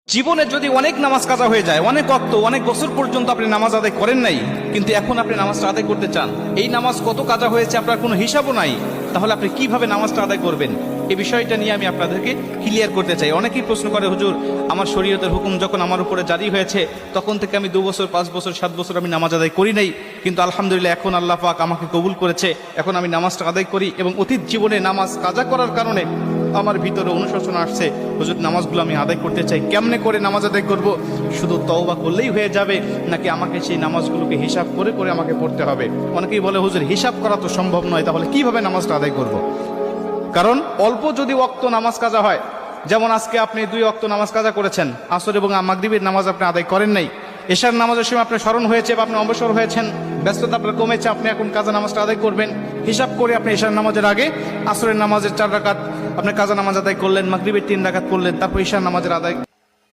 জীবনে যদি অনেক নামাজ কাজা হয়ে যায়, অনেক ওয়াক্ত, অনেক বছর পর্যন্ত আপনি নামাজ আদায় করেন নাই, কিন্তু এখন আপনি নামাজটা আদায় করতে চান, এই নামাজ কত কাজা হয়েছে আপনার কোনো হিসাবও নাই, তাহলে আপনি কিভাবে নামাজটা আদায় করবেন? এই বিষয়টা নিয়ে আমি আপনাদেরকে ক্লিয়ার করতে চাই। অনেকেই প্রশ্ন করে, হুজুর আমার শরীয়তের হুকুম যখন আমার উপরে জারি হয়েছে তখন থেকে আমি 2 বছর 5 বছর 7 বছর আমি নামাজ আদায় করি নাই, কিন্তু আলহামদুলিল্লাহ এখন আল্লাহ পাক আমাকে কবুল করেছে, এখন আমি নামাজটা আদায় করি, এবং অতীত জীবনে নামাজ কাজা করার কারণে আমার ভিতরে অনুশোচনা আসছে, হুজুর নামাজগুলো আমি আদায় করতে চাই, কেমনে করে নামাজ আদায় করব? শুধু তওবা করলেই হয়ে যাবে নাকি আমাকে সেই নামাজগুলোকে হিসাব করে করে আমাকে পড়তে হবে? অনেকেই বলে, হুজুর হিসাব করা তো সম্ভব নয়, তাহলে কিভাবে নামাজটা আদায় করব? কারণ অল্প যদি ওয়াক্ত নামাজ কাজা হয়, যেমন আজকে আপনি 2 ওয়াক্ত নামাজ কাজা করেছেন, আসর এবং মাগরিবের নামাজ আপনি আদায় করেন নাই, এশার নামাজের সময় আপনার স্মরণ হয়েছে বা আপনি অবসর হয়েছেন, ব্যস্ততা আপনার কমেছে, আপনি এখন কাজা নামাজটা আদায় করবেন, হিসাব করে আপনি এশার নামাজের আগে আসরের নামাজের 4 রাকাত আপনি কাজা নামাজ আদায় করলেন, মাগরিবের 3 রাকাত করলেন, তারপর এশার নামাজের আদায়